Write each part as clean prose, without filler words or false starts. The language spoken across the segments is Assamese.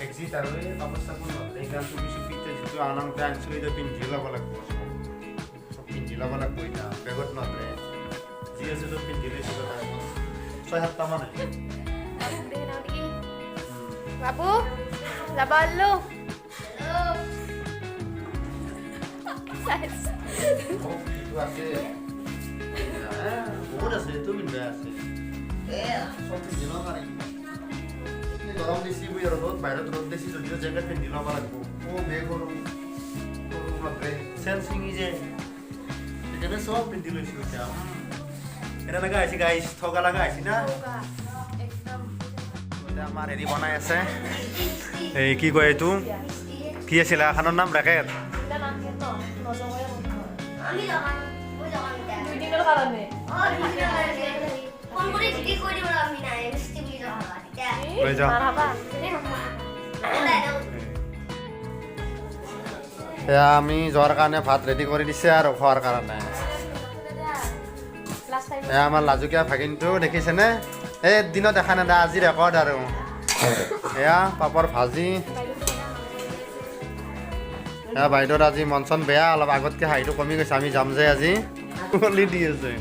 এক্সিট আৰু এই কাপোৰ চাপোৰ নললে এতিয়া চুলি চুপিতে যিটো আনন্দ আনিছিলোঁ এতিয়া পিন্ধি ল'ব লাগিব চব পিন্ধি ল'ব লাগিব এতিয়া বেগত নললে যি আছে চব পিন্ধি লৈছিলোঁ টাইমত 6-7টামান হৈছে বাবু যাব আল্লু আছে বহুত আছে এইটো পিন্ধা আছে চব পিন্ধি ল'ব পাৰে গৰম বেছি বৈ আৰু ৰ'দ বাহিৰত ৰ'দ বেছি যদিও জেকেট পিন্ধি ল'ব লাগিব বেগ গৰম চেন ছিঙি যায় সেইকাৰণে চব পিন্ধি লৈছোঁ এতিয়া এটা লগা হৈছে গাইছ ঠগা লগা হৈছে না আমাৰ হেৰি বনাই আছে এই কি কয় এইটো কি আছিলে এখনৰ নাম ৰেকেট এয়া আমি যোৱাৰ কাৰণে ভাত ৰেডি কৰি দিছে আৰু খোৱাৰ কাৰণে এয়া আমাৰ লাজুকীয়া ভাগিনটো দেখিছেনে এই দিনত দেখা নাই আজি ৰেকৰ্ড আৰু এয়া পাপৰ ভাজি এয়া বাইদেউৰ আজি মন চন বেয়া অলপ আগতকৈ হাঁহিটো কমি গৈছে আমি যাম যে আজি কুলি দি আছে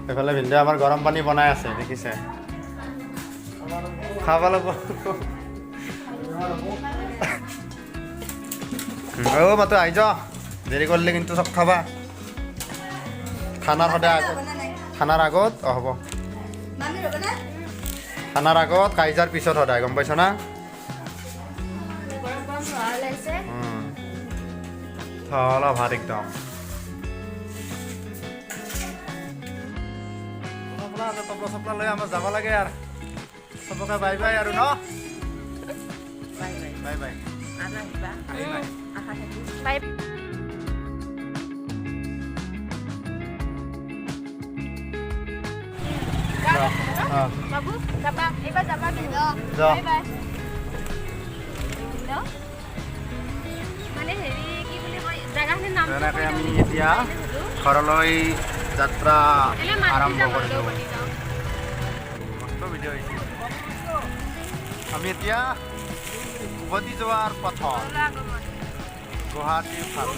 এইফালে ভিনদেউ আমাৰ গৰম পানী বনাই আছে দেখিছে খাব লাগিব মাতো আহি যা দেৰি কৰিলে কিন্তু চব খাবা খানাৰ সদায় আগত খানাৰ আগত হ'ব খানাৰ আগত কাইজাৰ পিছত সদায় গম পাইছ না থলা ভাত একদম টপলা চপলা লৈ আমাৰ যাব লাগে আৰু চবকে বাই বাই আৰু ন বাই বাই বাই বাবু যাবা এইবাৰ যাবা কিন্তু বাই বাই মানে হেৰি কি বুলি কয় জাগাখিনিৰ নাম তেনেকৈ আমি এতিয়া ঘৰলৈ যাত্ৰা আৰম্ভ কৰিলোঁ মস্ত ভিডিঅ' হৈছে আমি এতিয়া উভতি যোৱাৰ পথত গুৱাহাটীৰ ফালে